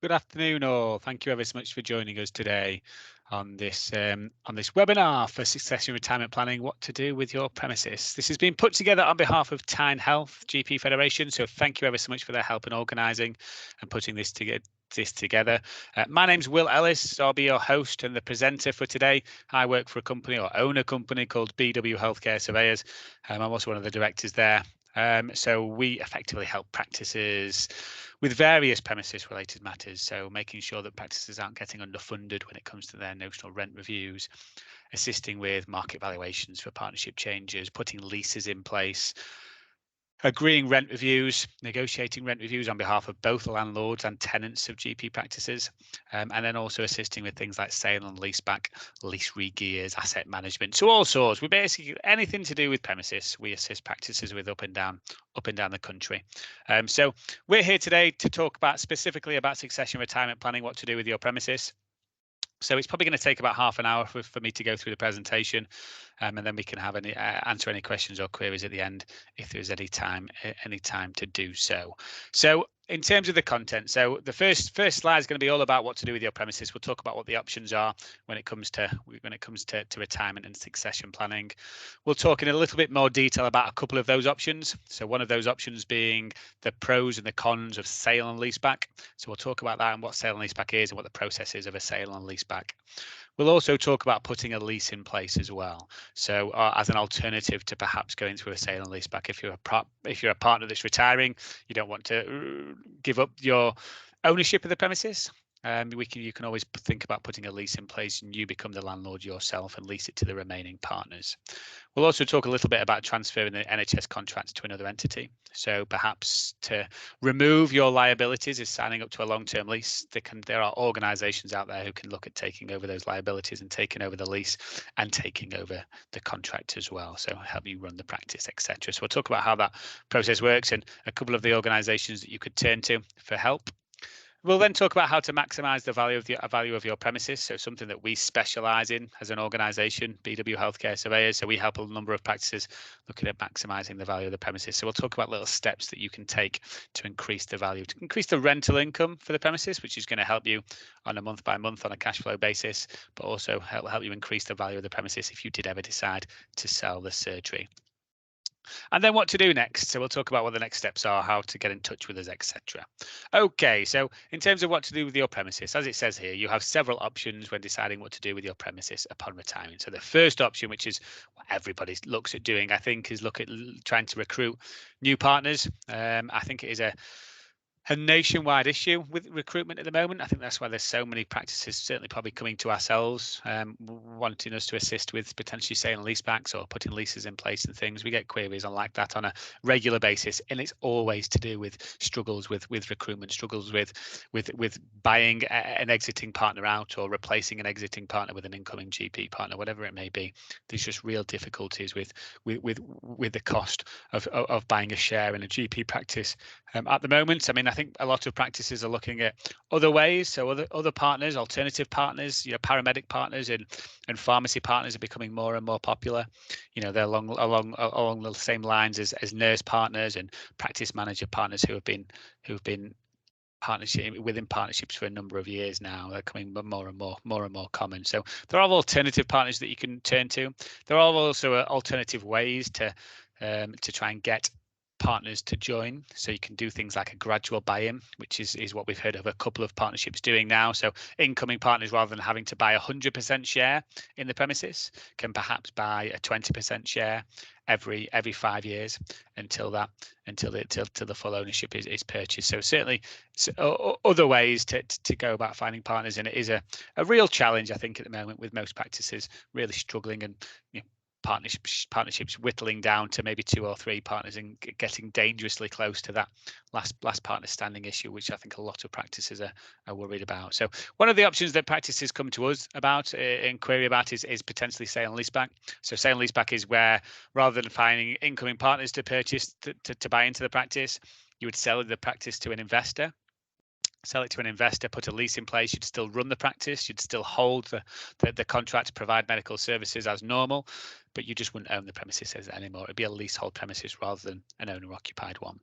Good afternoon, all. Thank you ever so much for joining us today on this webinar for succession retirement planning. What to do with your premises. This has been put together on behalf of Tyne Health GP Federation. So thank you ever so much for their help in organising and putting this together. My name's Will Ellis. So I'll be your host and the presenter for today. I work for a company or own a company called BW Healthcare Surveyors. I'm also one of the directors there. So we effectively help practices with various premises related matters. So making sure that practices aren't getting underfunded when it comes to their notional rent reviews, assisting with market valuations for partnership changes, putting leases in place, agreeing rent reviews, negotiating rent reviews on behalf of both landlords and tenants of GP practices, and then also assisting with things like sale and leaseback, lease re-gears, asset management. So all sorts. We basically anything to do with premises. We assist practices with up and down the country. So we're here today to talk specifically about succession retirement planning, what to do with your premises. So it's probably going to take about half an hour for me to go through the presentation, and then we can have answer any questions or queries at the end if there's any time to do so. So in terms of the content, so the first slide is going to be all about what to do with your premises. We'll talk about what the options are when it comes to retirement and succession planning. We'll talk in a little bit more detail about a couple of those options. So one of those options being the pros and the cons of sale and leaseback. So we'll talk about that and what sale and leaseback is and what the process is of a sale and leaseback. We'll also talk about putting a lease in place as well. So as an alternative to perhaps going through a sale and leaseback, if you're a partner that's retiring, you don't want to give up your ownership of the premises. You can always think about putting a lease in place and you become the landlord yourself and lease it to the remaining partners. We'll also talk a little bit about transferring the NHS contract to another entity. So perhaps to remove your liabilities is signing up to a long-term lease. There are organisations out there who can look at taking over those liabilities and taking over the lease and taking over the contract as well. So help you run the practice, etc. So we'll talk about how that process works and a couple of the organisations that you could turn to for help. We'll then talk about how to maximise the value of your premises. So something that we specialise in as an organisation, BW Healthcare Surveyors. So we help a number of practices looking at maximising the value of the premises. So we'll talk about little steps that you can take to increase the value, to increase the rental income for the premises, which is going to help you on a month by month on a cash flow basis, but also help you increase the value of the premises if you did ever decide to sell the surgery. And then what to do next. So we'll talk about what the next steps are, how to get in touch with us, etc. Okay, so in terms of what to do with your premises, as it says here, you have several options when deciding what to do with your premises upon retirement. So the first option, which is what everybody looks at doing, I think, is look at trying to recruit new partners. I think it is a nationwide issue with recruitment at the moment. I think that's why there's so many practices certainly probably coming to ourselves, wanting us to assist with potentially sale and leasebacks or putting leases in place and things. We get queries on like that on a regular basis, and it's always to do with struggles with recruitment, struggles with buying an exiting partner out or replacing an exiting partner with an incoming GP partner, whatever it may be. There's just real difficulties with the cost of buying a share in a GP practice at the moment. I mean, I think a lot of practices are looking at other ways. So other partners, alternative partners, paramedic partners and pharmacy partners are becoming more and more popular. They're along the same lines as nurse partners and practice manager partners who've been within partnerships for a number of years now. They're coming more and more common. So there are alternative partners that you can turn to. There are also alternative ways to try and get partners to join. So you can do things like a gradual buy-in, which is what we've heard of a couple of partnerships doing now. So incoming partners, rather than having to buy 100% share in the premises, can perhaps buy a 20% share every 5 years until the full ownership is purchased. So certainly other ways to go about finding partners, and it is a real challenge, I think, at the moment, with most practices really struggling and partnerships whittling down to maybe 2 or 3 partners and getting dangerously close to that last partner standing issue, which I think a lot of practices are worried about. So one of the options that practices come to us about and query about is potentially sale and leaseback. So sale and leaseback is where, rather than finding incoming partners to purchase to buy into the practice, you would sell the practice to an investor. Sell it to an investor, put a lease in place. You'd still run the practice, you'd still hold the contract to provide medical services as normal, but you just wouldn't own the premises anymore. It'd be a leasehold premises rather than an owner occupied one.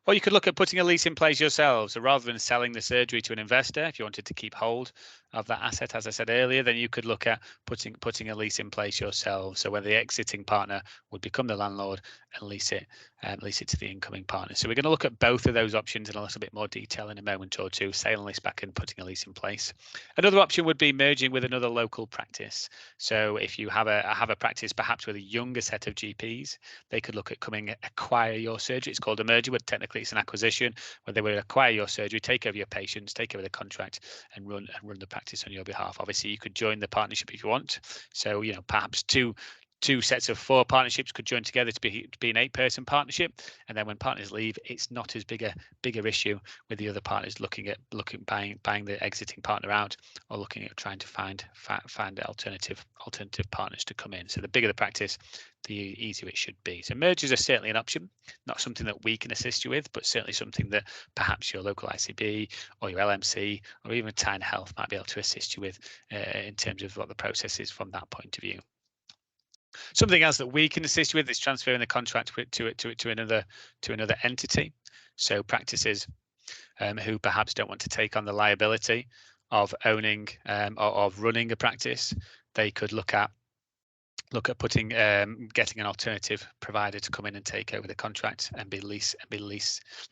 Or you could look at putting a lease in place yourselves. So rather than selling the surgery to an investor, if you wanted to keep hold of that asset, as I said earlier, then you could look at putting a lease in place yourselves. So where the exiting partner would become the landlord and lease it to the incoming partner. So we're going to look at both of those options in a little bit more detail in a moment or two, sale and lease back and putting a lease in place. Another option would be merging with another local practice. So if you have a practice perhaps with a younger set of GPs, they could look at coming acquire your surgery. It's called a merger, but technically it's an acquisition, where they would acquire your surgery, take over your patients, take over the contract, and run the practice on your behalf. Obviously, you could join the partnership if you want. So perhaps two sets of 4 partnerships could join together to be an 8-person partnership, and then when partners leave, it's not as bigger issue with the other partners buying the exiting partner out, or looking at trying to find alternative partners to come in. So the bigger the practice, the easier it should be. So mergers are certainly an option, not something that we can assist you with, but certainly something that perhaps your local ICB or your LMC or even Tyne Health might be able to assist you with in terms of what the process is from that point of view. Something else that we can assist you with is transferring the contract to another entity. So practices who perhaps don't want to take on the liability of owning or of running a practice, they could look at getting an alternative provider to come in and take over the contract and be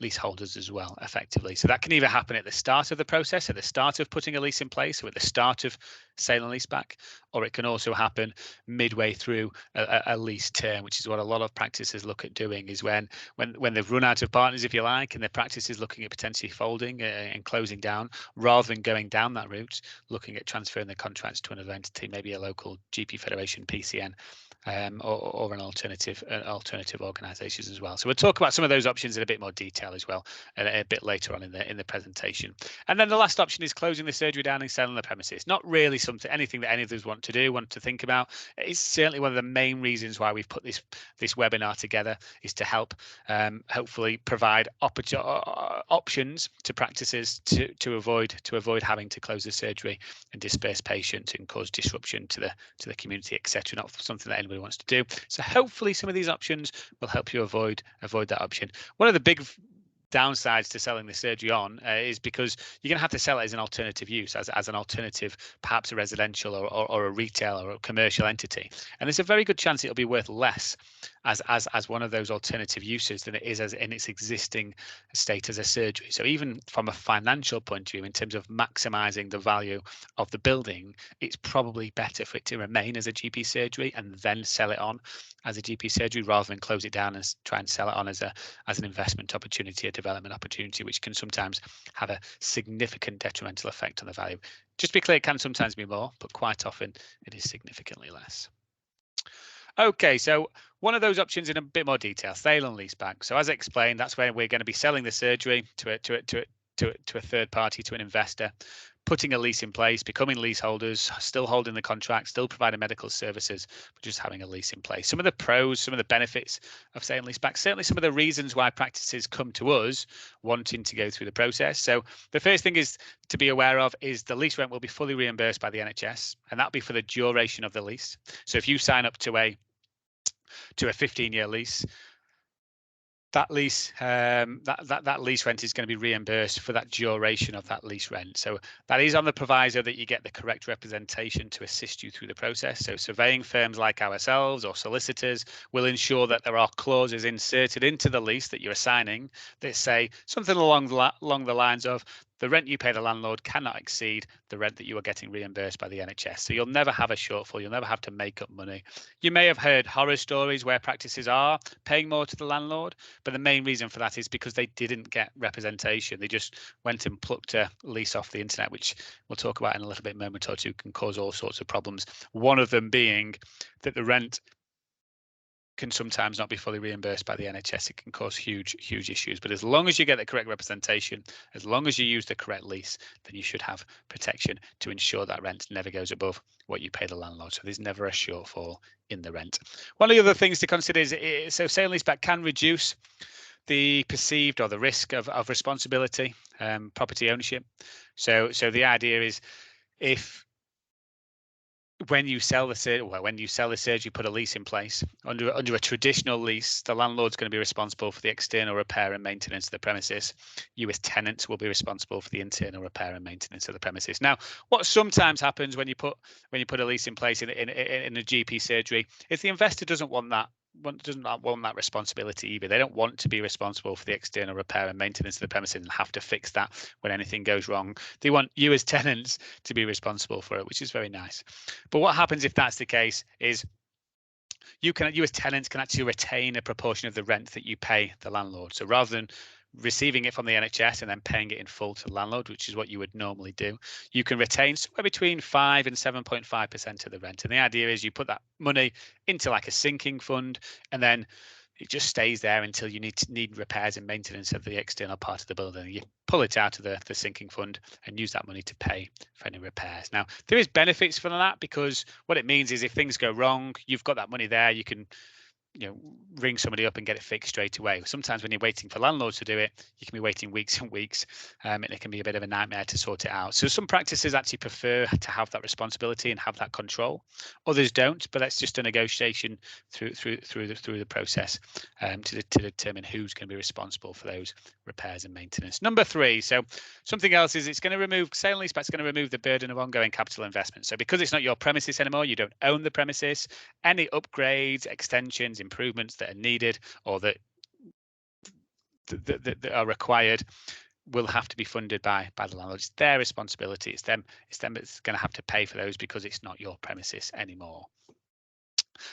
leaseholders as well, effectively. So that can either happen at the start of the process, at the start of putting a lease in place, or at the start of sale and lease back, or it can also happen midway through a lease term, which is what a lot of practices look at doing, is when they've run out of partners, if you like, and their practice is looking at potentially folding and closing down, rather than going down that route, looking at transferring the contracts to another entity, maybe a local GP Federation, PCN, or an alternative organisations as well. So we'll talk about some of those options in a bit more detail as well a bit later on in the presentation. And then the last option is closing the surgery down and selling the premises. Not really anything that any of us want to think about. It's certainly one of the main reasons why we've put this webinar together, is to help hopefully provide options to practices to avoid having to close the surgery and disperse patients and cause disruption to the community, etc. Not something that anybody wants to do. So hopefully some of these options will help you avoid that option. One of the big downsides to selling the surgery on is because you're going to have to sell it as an alternative use, as an alternative, perhaps a residential or a retail or a commercial entity, and there's a very good chance it'll be worth less as one of those alternative uses than it is as in its existing state as a surgery. So even from a financial point of view, in terms of maximizing the value of the building, it's probably better for it to remain as a GP surgery and then sell it on as a GP surgery, rather than close it down and try and sell it on as an investment opportunity, a development opportunity, which can sometimes have a significant detrimental effect on the value. Just to be clear, it can sometimes be more, but quite often it is significantly less. Okay, so one of those options in a bit more detail, sale and lease back. So as I explained, that's where we're going to be selling the surgery to a third party, to an investor, putting a lease in place, becoming leaseholders, still holding the contract, still providing medical services, but just having a lease in place. Some of the pros, some of the benefits of sale and lease back, certainly some of the reasons why practices come to us wanting to go through the process. So the first thing is to be aware of is the lease rent will be fully reimbursed by the NHS, and that'll be for the duration of the lease. So if you sign up to a 15-year lease, that lease that lease rent is going to be reimbursed for that duration of that lease rent. So that is on the proviso that you get the correct representation to assist you through the process. So surveying firms like ourselves or solicitors will ensure that there are clauses inserted into the lease that you're signing that say something along the lines of, the rent you pay the landlord cannot exceed the rent that you are getting reimbursed by the NHS. So you'll never have a shortfall. You'll never have to make up money. You may have heard horror stories where practices are paying more to the landlord, but the main reason for that is because they didn't get representation. They just went and plucked a lease off the internet, which we'll talk about in a little bit moment or two, can cause all sorts of problems. One of them being that the rent can sometimes not be fully reimbursed by the NHS. It can cause huge issues. But as long as you get the correct representation, as long as you use the correct lease, then you should have protection to ensure that rent never goes above what you pay the landlord. So there's never a shortfall in the rent. One of the other things to consider is so sale and leaseback can reduce the perceived or the risk of responsibility, property ownership. So the idea is, if when you sell the surgery, put a lease in place. Under a traditional lease, the landlord's going to be responsible for the external repair and maintenance of the premises. You as tenants will be responsible for the internal repair and maintenance of the premises. Now, what sometimes happens when you put a lease in place in a GP surgery is the investor doesn't want that responsibility either. They don't want to be responsible for the external repair and maintenance of the premises and have to fix that when anything goes wrong. They want you as tenants to be responsible for it, which is very nice. But what happens if that's the case is you as tenants can actually retain a proportion of the rent that you pay the landlord. So rather than receiving it from the NHS and then paying it in full to the landlord, which is what you would normally do, you can retain somewhere between 5 and 7.5% of the rent. And the idea is you put that money into like a sinking fund, and then it just stays there until you need repairs and maintenance of the external part of the building. You pull it out of the sinking fund and use that money to pay for any repairs. Now, there is benefits from that, because what it means is if things go wrong, you've got that money there. You can ring somebody up and get it fixed straight away. Sometimes when you're waiting for landlords to do it, you can be waiting weeks and weeks, and it can be a bit of a nightmare to sort it out. So some practices actually prefer to have that responsibility and have that control. Others don't, but that's just a negotiation through the process to determine who's going to be responsible for those repairs and maintenance. Number 3, so something else is it's going to remove sale and leaseback. It's going to remove the burden of ongoing capital investment. So because it's not your premises anymore, you don't own the premises, any upgrades, extensions, improvements that are needed or that are required will have to be funded by the landlord. It's their responsibility. It's them that's going to have to pay for those because it's not your premises anymore.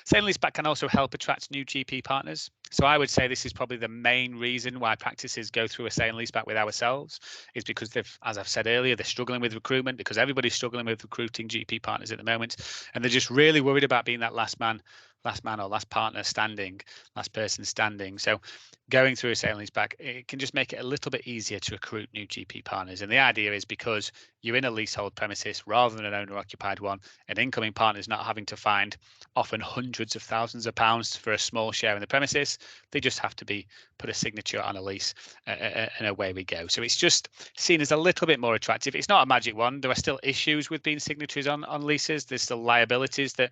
Sale and leaseback can also help attract new GP partners. So I would say this is probably the main reason why practices go through a sale and leaseback with ourselves, is because they've, as I've said earlier, they're struggling with recruitment, because everybody's struggling with recruiting GP partners at the moment, and they're just really worried about being that last man or last partner standing, last person standing. So going through a sale and leaseback, it can just make it a little bit easier to recruit new GP partners. And the idea is because you're in a leasehold premises rather than an owner-occupied one, an incoming partner is not having to find often hundreds of thousands of pounds for a small share in the premises. They just have to put a signature on a lease, and away we go. So it's just seen as a little bit more attractive. It's not a magic wand. There are still issues with being signatories on leases. There's still liabilities that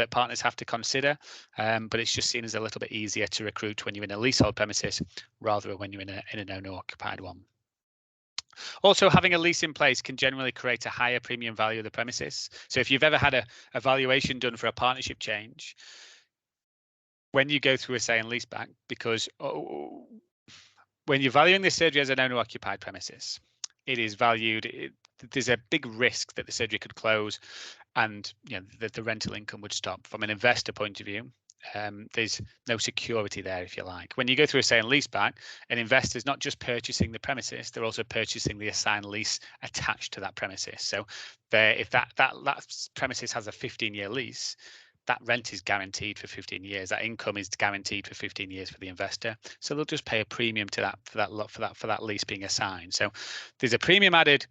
partners have to consider, but it's just seen as a little bit easier to recruit when you're in a leasehold premises rather than when you're in an owner-occupied one. Also, having a lease in place can generally create a higher premium value of the premises. So if you've ever had a valuation done for a partnership change, when you go through a sale and leaseback, because when you're valuing this surgery as an owner-occupied premises, it is valued. There's a big risk that the surgery could close, and that the rental income would stop. From an investor point of view, there's no security there, if you like. When you go through a sale and leaseback, an investor is not just purchasing the premises, they're also purchasing the assigned lease attached to that premises. So if that premises has a 15-year lease, that rent is guaranteed for 15 years. That income is guaranteed for 15 years for the investor. So they'll just pay a premium to that for that lease being assigned. So there's a premium added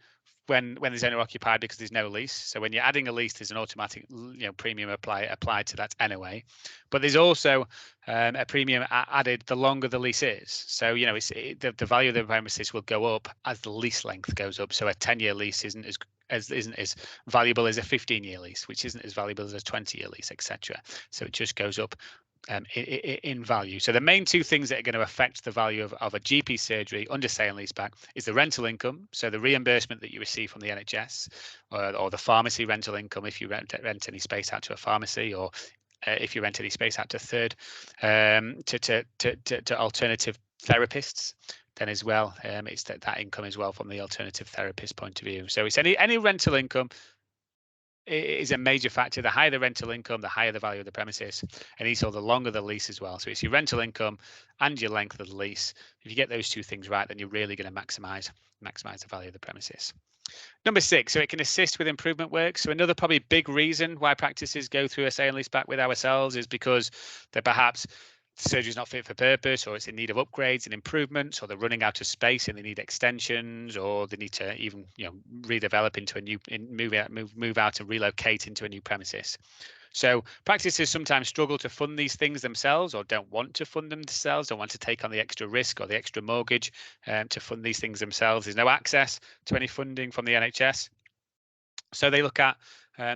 when there's owner occupied because there's no lease. So when you're adding a lease, there's an automatic premium applied to that anyway. But there's also a premium added the longer the lease is. So the value of the premises will go up as the lease length goes up. So a 10-year lease isn't as valuable as a 15-year lease, which isn't as valuable as a 20-year lease, etc. So it just goes up in value. So the main two things that are going to affect the value of a GP surgery under sale and leaseback is the rental income, so the reimbursement that you receive from the NHS, or the pharmacy rental income if you rent any space out to a pharmacy, or if you rent any space out to to alternative therapists. Then as well, it's that income as well from the alternative therapist point of view. So it's any rental income is a major factor. The higher the rental income, the higher the value of the premises, and also the longer the lease as well. So it's your rental income and your length of the lease. If you get those two things right, then you're really going to maximize the value of the premises. Number 6, so it can assist with improvement work. So another probably big reason why practices go through a sale and leaseback with ourselves is because they're perhaps the surgery is not fit for purpose, or it's in need of upgrades and improvements, or they're running out of space and they need extensions, or they need to even redevelop into a new move out and relocate into a new premises. So practices sometimes struggle to fund these things themselves, or don't want to fund them themselves, don't want to take on the extra risk or the extra mortgage to fund these things themselves. There's no access to any funding from the NHS. So they look at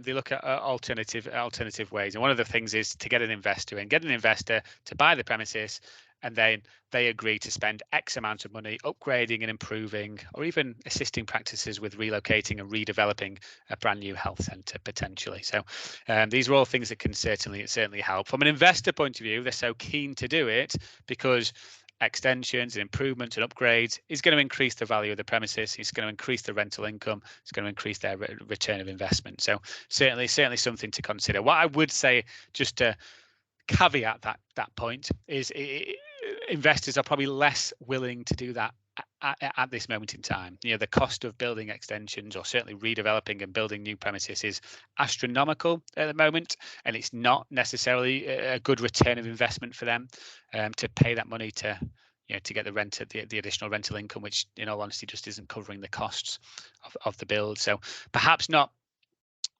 they look at alternative ways. And one of the things is to get an investor to buy the premises, and then they agree to spend X amount of money upgrading and improving, or even assisting practices with relocating and redeveloping a brand new health centre potentially. So these are all things that can certainly help. From an investor point of view, they're so keen to do it because extensions and improvements and upgrades is going to increase the value of the premises. It's going to increase the rental income. It's going to increase their return of investment. So certainly something to consider. What I would say, just to caveat that point, is investors are probably less willing to do that at this moment in time. The cost of building extensions, or certainly redeveloping and building new premises, is astronomical at the moment, and it's not necessarily a good return of investment for them to pay that money to get the additional rental income, which in all honesty just isn't covering the costs of the build. So perhaps not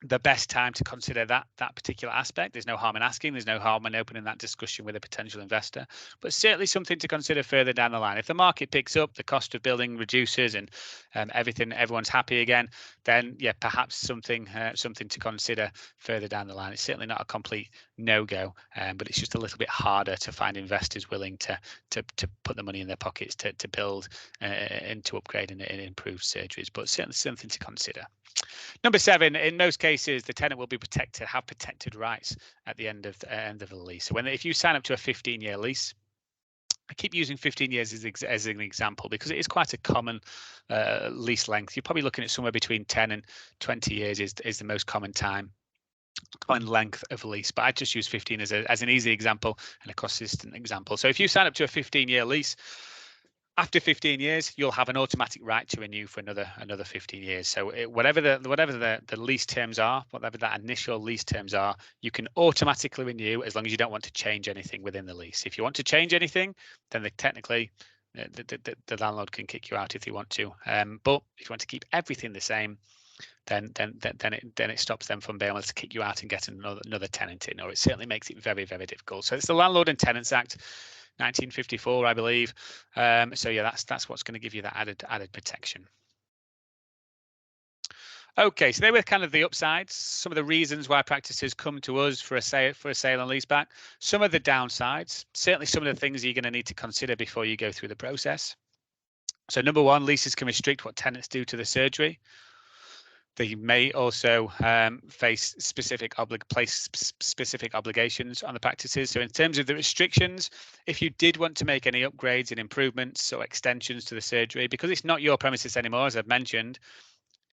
the best time to consider that particular aspect. There's no harm in asking. There's no harm in opening that discussion with a potential investor, but certainly something to consider further down the line. If the market picks up, the cost of building reduces, and everyone's happy again, then yeah, perhaps something to consider further down the line. It's certainly not a complete no-go, but it's just a little bit harder to find investors willing to put the money in their pockets to build and to upgrade and improve surgeries. But certainly something to consider. Number 7, in most cases, the tenant will be have protected rights at the end of the lease. So if you sign up to a 15-year lease, I keep using 15 years as an example because it is quite a common lease length. You're probably looking at somewhere between 10 and 20 years is the most common length of lease, but I just use 15 as an easy example and a consistent example. So if you sign up to a 15-year lease, after 15 years, you'll have an automatic right to renew for another 15 years. So whatever the lease terms are, whatever that initial lease terms are, you can automatically renew as long as you don't want to change anything within the lease. If you want to change anything, then technically the landlord can kick you out if they want to. But if you want to keep everything the same, then it stops them from being able to kick you out and get another tenant in, or it certainly makes it very, very difficult. So it's the Landlord and Tenants Act 1954, I believe. So yeah, that's what's going to give you that added protection. Okay, so they were kind of the upsides, some of the reasons why practices come to us for a sale and leaseback. Some of the downsides, certainly some of the things you're going to need to consider before you go through the process. So number 1, leases can restrict what tenants do to the surgery. They may also face specific obligations on the practices. So in terms of the restrictions, if you did want to make any upgrades and improvements or extensions to the surgery, because it's not your premises anymore, as I've mentioned,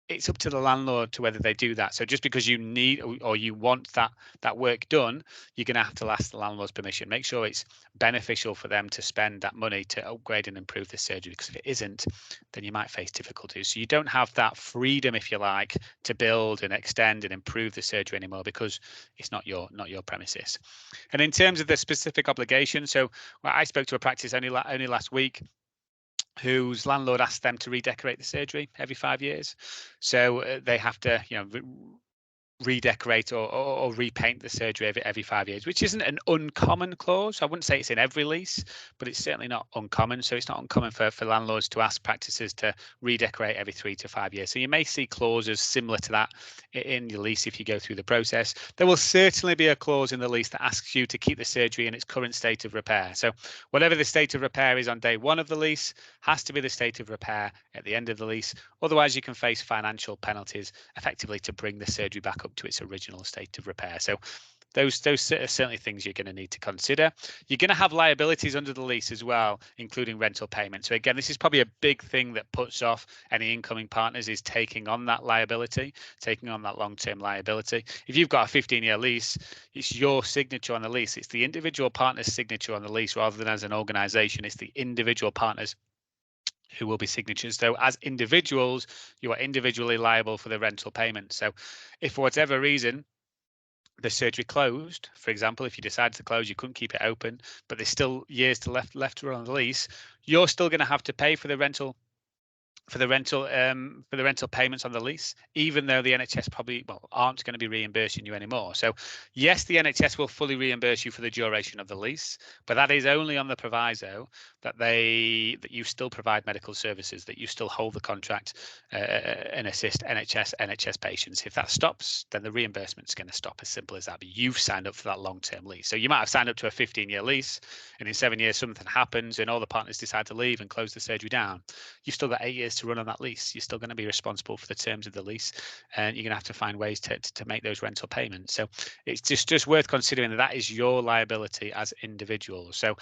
it's up to the landlord to whether they do that. So just because you need or you want that work done, you're going to have to ask the landlord's permission. Make sure it's beneficial for them to spend that money to upgrade and improve the surgery, because if it isn't, then you might face difficulties. So you don't have that freedom, if you like, to build and extend and improve the surgery anymore, because it's not your premises. And in terms of the specific obligation, so I spoke to a practice only last week whose landlord asked them to redecorate the surgery every 5 years. So they have to, redecorate or repaint the surgery every 5 years, which isn't an uncommon clause. I wouldn't say it's in every lease, but it's certainly not uncommon. So it's not uncommon for landlords to ask practices to redecorate every 3 to 5 years. So you may see clauses similar to that in your lease if you go through the process. There will certainly be a clause in the lease that asks you to keep the surgery in its current state of repair. So whatever the state of repair is on day 1 of the lease has to be the state of repair at the end of the lease. Otherwise, you can face financial penalties effectively to bring the surgery back up to its original state of repair. So those are certainly things you're going to need to consider. You're going to have liabilities under the lease as well, including rental payments. So again, this is probably a big thing that puts off any incoming partners, is taking on that liability, taking on that long-term liability. If you've got a 15-year lease, it's your signature on the lease. It's the individual partner's signature on the lease rather than as an organization. It's the individual partners who will be signatures. So as individuals, you are individually liable for the rental payment. So if for whatever reason the surgery closed, for example, if you decided to close, you couldn't keep it open, but there's still years left to run on the lease, you're still going to have to pay for the rental for the rental payments on the lease, even though the NHS probably aren't going to be reimbursing you anymore. So yes, the NHS will fully reimburse you for the duration of the lease, but that is only on the proviso that you still provide medical services, that you still hold the contract and assist NHS patients. If that stops, then the reimbursement is going to stop. As simple as that. But you've signed up for that long-term lease. So you might have signed up to a 15-year lease, and in 7 years something happens and all the partners decide to leave and close the surgery down. You've still got 8 years to run on that lease. You're still going to be responsible for the terms of the lease, and you're going to have to find ways to make those rental payments. So it's just worth considering that is your liability as individuals. So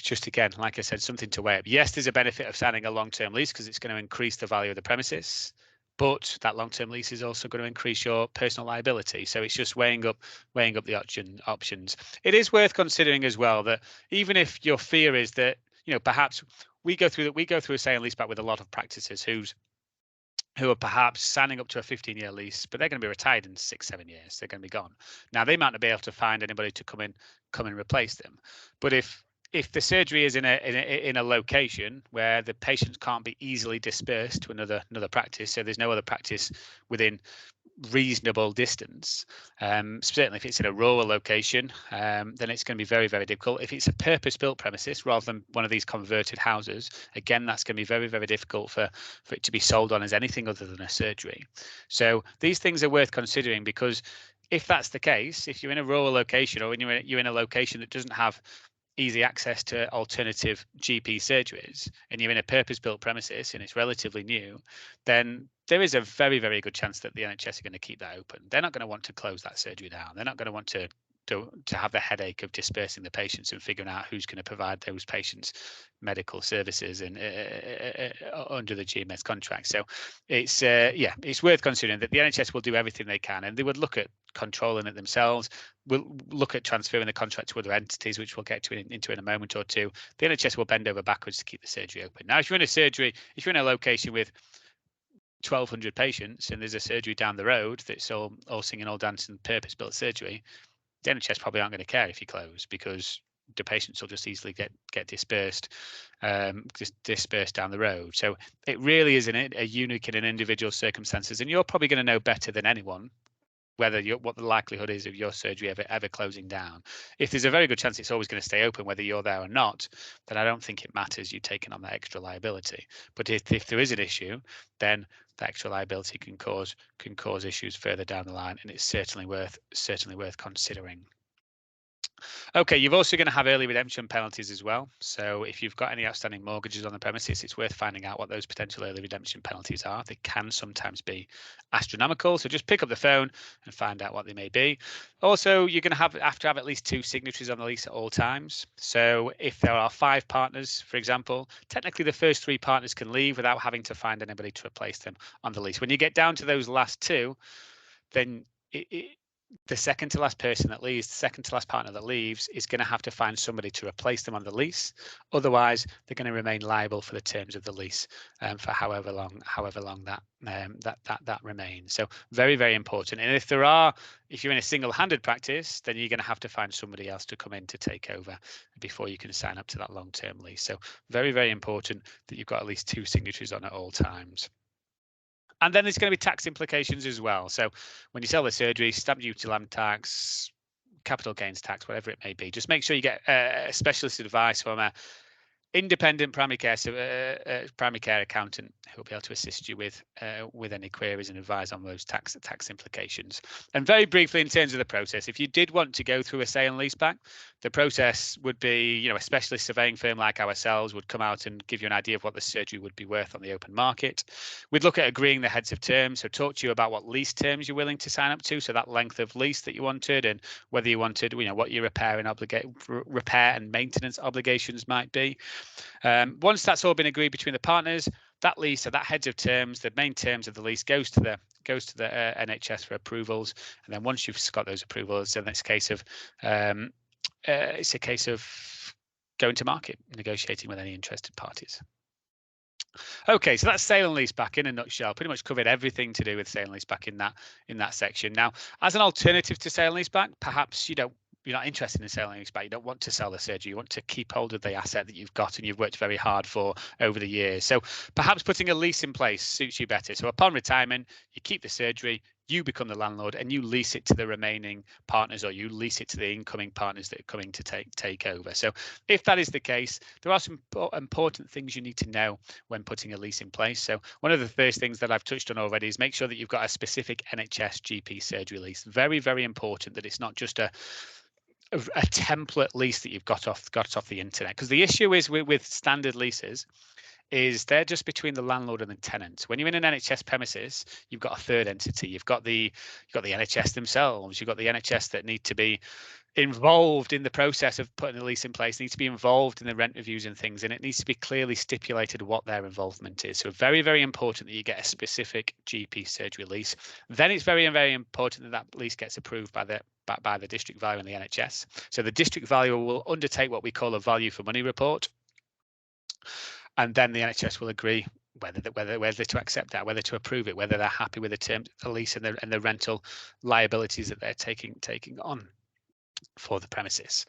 just again, like I said, something to weigh up. Yes, there's a benefit of signing a long-term lease because it's going to increase the value of the premises, but that long-term lease is also going to increase your personal liability. So it's just weighing up the options. It is worth considering as well that even if your fear is that, perhaps we go through a sale and leaseback with a lot of practices who are perhaps signing up to a 15-year lease, but they're going to be retired in 6-7 years. They're going to be gone. Now they might not be able to find anybody to come and replace them. But if the surgery is in a location where the patients can't be easily dispersed to another practice, so there's no other practice within reasonable distance, certainly if it's in a rural location, then it's going to be very, very difficult. If it's a purpose-built premises rather than one of these converted houses, again, that's going to be very, very difficult for it to be sold on as anything other than a surgery. So these things are worth considering, because if that's the case, if you're in a rural location, or when you're in a location that doesn't have easy access to alternative GP surgeries, and you're in a purpose-built premises and it's relatively new, then there is a very, very good chance that the NHS are going to keep that open. They're not going to want to close that surgery down. They're not going to want to have the headache of dispersing the patients and figuring out who's going to provide those patients medical services and under the GMS contract. So it's worth considering that the NHS will do everything they can, and they would look at controlling it themselves. We'll look at transferring the contract to other entities, which we'll get into in a moment or two. The NHS will bend over backwards to keep the surgery open. Now, if you're in a location with 1,200 patients and there's a surgery down the road that's all singing, all dancing, purpose-built surgery, the NHS probably aren't going to care if you close, because the patients will just easily get dispersed down the road. So it really is a unique and an individual circumstances, and you're probably going to know better than anyone what the likelihood is of your surgery ever closing down. If there's a very good chance it's always going to stay open whether you're there or not, then I don't think it matters you taking on that extra liability. But if there is an issue, then that extra liability can cause issues further down the line, and it's certainly worth considering. Okay, you're also going to have early redemption penalties as well. So if you've got any outstanding mortgages on the premises, it's worth finding out what those potential early redemption penalties are. They can sometimes be astronomical. So just pick up the phone and find out what they may be. Also, you're going to have to have at least 2 signatories on the lease at all times. So if there are 5 partners, for example, technically the first 3 partners can leave without having to find anybody to replace them on the lease. When you get down to those last 2, then the second to last person that leaves, the second to last partner that leaves, is going to have to find somebody to replace them on the lease. Otherwise, they're going to remain liable for the terms of the lease for however long that remains. So very, very important. And if you're in a single-handed practice, then you're going to have to find somebody else to come in to take over before you can sign up to that long-term lease. So very, very important that you've got at least 2 signatories on at all times. And then there's going to be tax implications as well. So when you sell the surgery, stamp duty, land tax, capital gains tax, whatever it may be, just make sure you get specialist advice from a independent primary care accountant who will be able to assist you with any queries and advise on those tax implications. And very briefly, in terms of the process, if you did want to go through a sale and leaseback, the process would be, a specialist surveying firm like ourselves would come out and give you an idea of what the surgery would be worth on the open market. We'd look at agreeing the heads of terms, so talk to you about what lease terms you're willing to sign up to, so that length of lease that you wanted, and whether you wanted, what your repair and maintenance obligations might be. Once that's all been agreed between the partners, that lease, so that heads of terms, the main terms of the lease goes to the NHS for approvals, and then once you've got those approvals, then it's a case of going to market, negotiating with any interested parties. Okay, so that's sale and leaseback in a nutshell. Pretty much covered everything to do with sale and leaseback in that section. Now, as an alternative to sale and leaseback, perhaps not interested in selling leaseback. You don't want to sell the surgery. You want to keep hold of the asset that you've got and you've worked very hard for over the years. So perhaps putting a lease in place suits you better. So upon retirement, you keep the surgery, you become the landlord, and you lease it to the remaining partners, or you lease it to the incoming partners that are coming to take over. So if that is the case, there are some important things you need to know when putting a lease in place. So one of the first things that I've touched on already is make sure that you've got a specific NHS GP surgery lease. Very, very important that it's not just a template lease that you've got off the internet, because the issue is with standard leases is they're just between the landlord and the tenant. When you're in an NHS premises, you've got a third entity. You've got the NHS themselves. You've got the NHS that need to be involved in the process of putting a lease in place, need to be involved in the rent reviews and things, and it needs to be clearly stipulated what their involvement is. So very, very important that you get a specific GP surgery lease. Then it's very, very important that that lease gets approved by the district valuer and the NHS. So the district valuer will undertake what we call a value for money report, and then the NHS will agree whether to accept that, whether to approve it, whether they're happy with the terms of the lease and the rental liabilities that they're taking on for the premises.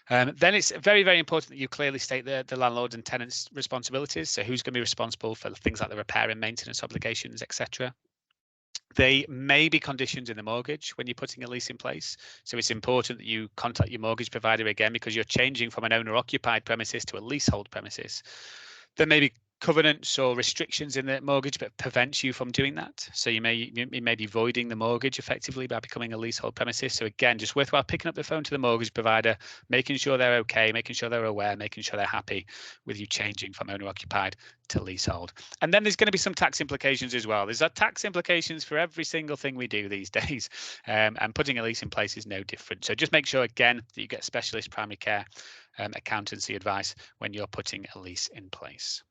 Then it's very, very important that you clearly state the landlord and tenant's responsibilities. So who's going to be responsible for things like the repair and maintenance obligations, etc. They may be conditions in the mortgage when you're putting a lease in place. So it's important that you contact your mortgage provider again, because you're changing from an owner-occupied premises to a leasehold premises. There may be covenants or restrictions in the mortgage that prevents you from doing that. So you may be voiding the mortgage effectively by becoming a leasehold premises. So again, just worthwhile picking up the phone to the mortgage provider, making sure they're okay, making sure they're aware, making sure they're happy with you changing from owner occupied to leasehold. And then there's going to be some tax implications as well. There's tax implications for every single thing we do these days, and putting a lease in place is no different. So just make sure again that you get specialist primary care accountancy advice when you're putting a lease in place.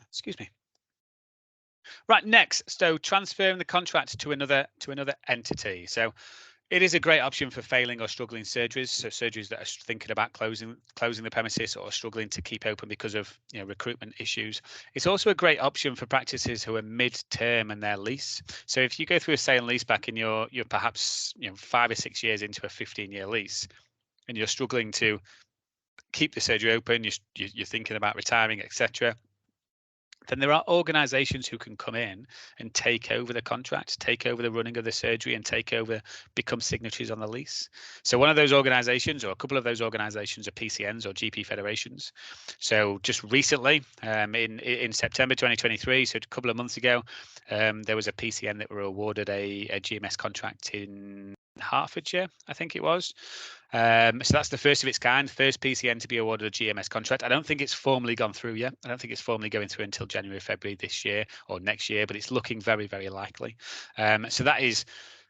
Excuse me. Right, next, so transferring the contract to another entity. So it is a great option for failing or struggling surgeries, so surgeries that are thinking about closing the premises or struggling to keep open because of recruitment issues. It's also a great option for practices who are mid-term in their lease. So if you go through a sale and lease back and you're perhaps 5 or 6 years into a 15-year lease and you're struggling to keep the surgery open, you're thinking about retiring, etc., then there are organizations who can come in and take over the contract, take over the running of the surgery, and become signatories on the lease. So one of those organizations, or a couple of those organizations, are PCNs or GP federations. So just recently, in September 2023, so a couple of months ago, there was a PCN that were awarded a GMS contract in Hertfordshire, I think it was. So that's the first of its kind, first PCN to be awarded a GMS contract. I don't think it's formally gone through yet. I don't think it's formally going through until January, February this year or next year, but it's looking very, very likely. So that is,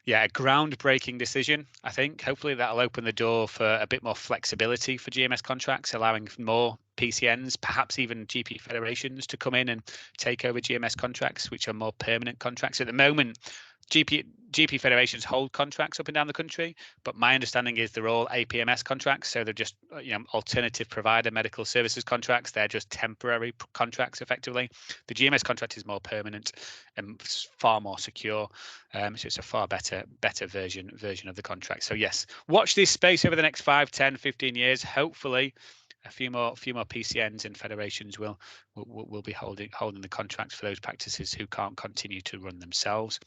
a groundbreaking decision. I think hopefully that'll open the door for a bit more flexibility for GMS contracts, allowing more PCNs, perhaps even GP federations, to come in and take over GMS contracts, which are more permanent contracts. At the moment, GP federations hold contracts up and down the country, but my understanding is they're all APMS contracts, so they're just alternative provider medical services contracts. They're just temporary contracts effectively. The GMS contract is more permanent and far more secure, so it's a far better version of the contract. So yes, watch this space over the next 5, 10, 15 years. Hopefully a few more PCNs and federations will be holding the contracts for those practices who can't continue to run themselves.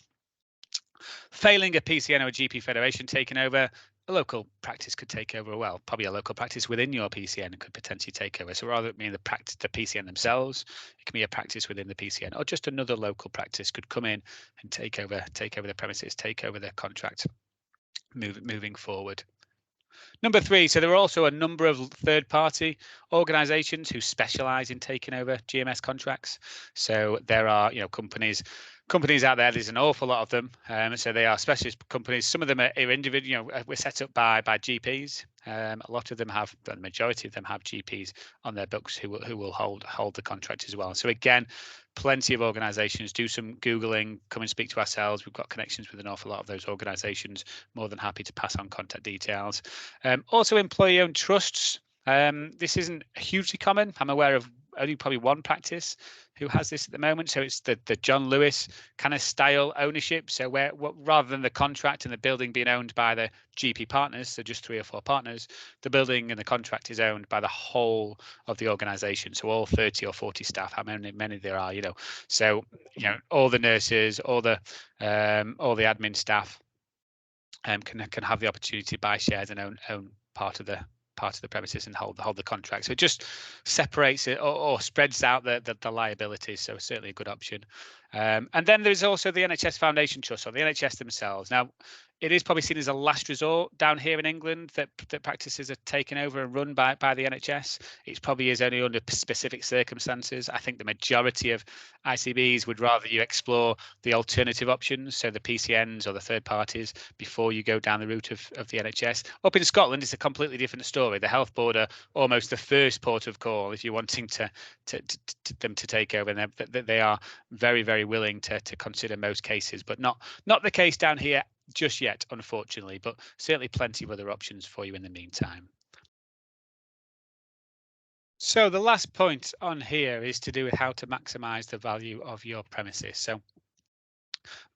Failing a PCN or a GP federation taking over, a local practice could take over. Well, probably a local practice within your PCN could potentially take over. So rather than being the PCN themselves, it can be a practice within the PCN, or just another local practice could come in and take over the premises, take over their contract moving forward. Number 3, so there are also a number of third-party organizations who specialize in taking over GMS contracts. So there are companies out there. There's an awful lot of them. So they are specialist companies. Some of them are individual. We're set up by GPs. A lot of them have, but the majority of them have GPs on their books who will hold the contract as well. So again, plenty of organizations. Do some Googling, come and speak to ourselves. We've got connections with an awful lot of those organizations. More than happy to pass on contact details. Also employee-owned trusts. This isn't hugely common. I'm aware of only probably one practice who has this at the moment. So it's the John Lewis kind of style ownership. So rather than the contract and the building being owned by the GP partners, so just 3 or 4 partners, the building and the contract is owned by the whole of the organization. So all 30 or 40 staff, how many there are, So all the nurses, all the admin staff can have the opportunity to buy shares and own part of the premises and hold the contract. So it just separates it or spreads out the liabilities. So certainly a good option. And then there's also the NHS Foundation Trust, or the NHS themselves. Now, it is probably seen as a last resort down here in England that practices are taken over and run by the NHS. It probably is only under specific circumstances. I think the majority of ICBs would rather you explore the alternative options, so the PCNs or the third parties, before you go down the route of the NHS. Up in Scotland, it's a completely different story. The Health Board are almost the first port of call if you're wanting them to take over. And they are very, very willing to consider most cases, but not the case down here just yet, unfortunately, but certainly plenty of other options for you in the meantime. So the last point on here is to do with how to maximize the value of your premises. So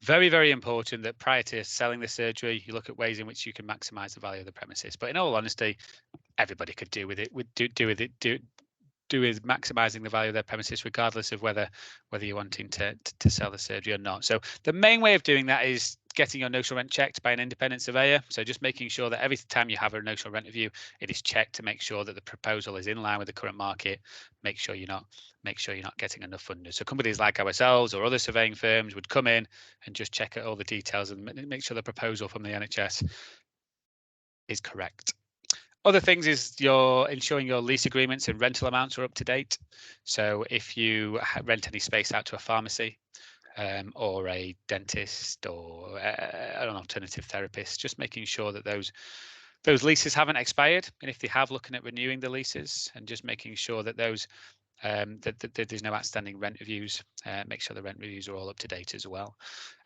very, very important that prior to selling the surgery, you look at ways in which you can maximize the value of the premises. But in all honesty, everybody could do with maximizing the value of their premises, regardless of whether you're wanting to sell the surgery or not. So the main way of doing that is getting your notional rent checked by an independent surveyor. So just making sure that every time you have a notional rent review, it is checked to make sure that the proposal is in line with the current market. Make sure you're not getting underfunded. So companies like ourselves or other surveying firms would come in and just check out all the details and make sure the proposal from the NHS is correct. Other things is ensuring your lease agreements and rental amounts are up to date. So if you rent any space out to a pharmacy or a dentist or an alternative therapist, just making sure that those leases haven't expired, and if they have, looking at renewing the leases and just making sure that those that there's no outstanding rent reviews. Make sure the rent reviews are all up to date as well.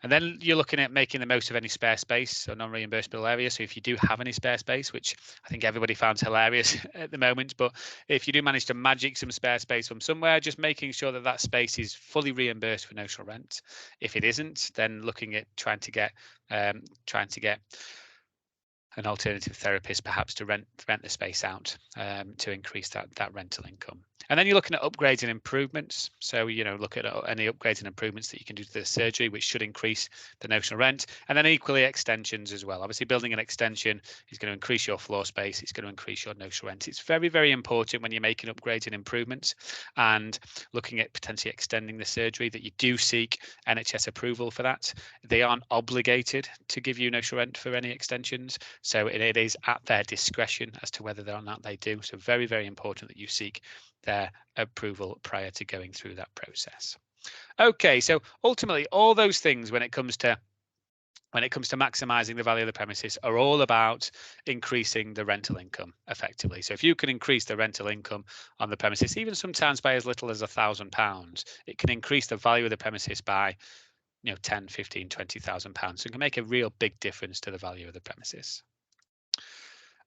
And then you're looking at making the most of any spare space or non-reimbursable area. So if you do have any spare space, which I think everybody finds hilarious at the moment, but if you do manage to magic some spare space from somewhere, just making sure that that space is fully reimbursed for notional rent. If it isn't, then looking at trying to get an alternative therapist perhaps to rent the space out to increase that rental income. And then you're looking at upgrades and improvements. So, look at any upgrades and improvements that you can do to the surgery, which should increase the notional rent. And then equally extensions as well. Obviously, building an extension is going to increase your floor space. It's going to increase your notional rent. It's very, very important when you're making upgrades and improvements and looking at potentially extending the surgery that you do seek NHS approval for that. They aren't obligated to give you notional rent for any extensions. So it is at their discretion as to whether or not they do. So very, very important that you seek their approval prior to going through that process. Okay, so ultimately, all those things when it comes to maximizing the value of the premises are all about increasing the rental income effectively. So if you can increase the rental income on the premises, even sometimes by as little as £1,000, it can increase the value of the premises by 10, 15, £20,000. So it can make a real big difference to the value of the premises.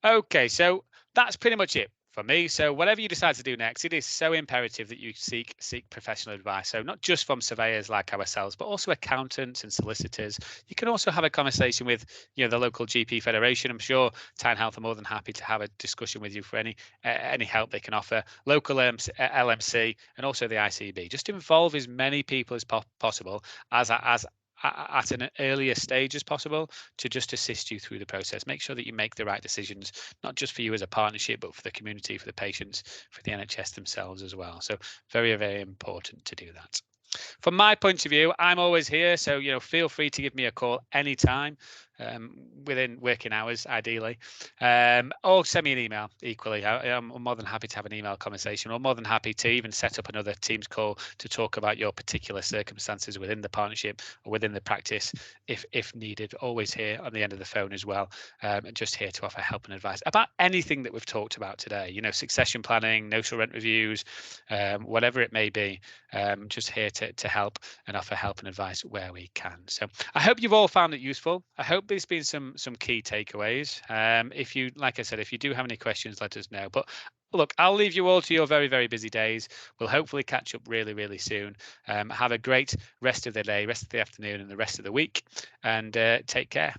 Okay, so that's pretty much it for me. So whatever you decide to do next, it is so imperative that you seek professional advice. So not just from surveyors like ourselves, but also accountants and solicitors. You can also have a conversation with the local GP Federation. I'm sure Tyne Health are more than happy to have a discussion with you for any help they can offer. Local LMC and also the ICB. Just involve as many people as possible at an earlier stage as possible to just assist you through the process. Make sure that you make the right decisions, not just for you as a partnership, but for the community, for the patients, for the NHS themselves as well. So very, very important to do that. From my point of view, I'm always here. So, feel free to give me a call anytime within working hours, ideally, or send me an email equally. I'm more than happy to have an email conversation, or more than happy to even set up another Teams call to talk about your particular circumstances within the partnership or within the practice if needed. Always here on the end of the phone as well, just here to offer help and advice about anything that we've talked about today, succession planning, notional rent reviews, whatever it may be, just here to help and offer help and advice where we can. So I hope you've all found it useful. I hope hope there's been some key takeaways. If you, like I said, if you do have any questions, let us know. But look, I'll leave you all to your very, very busy days. We'll hopefully catch up really, really soon. Have a great rest of the day, rest of the afternoon, and the rest of the week, and take care.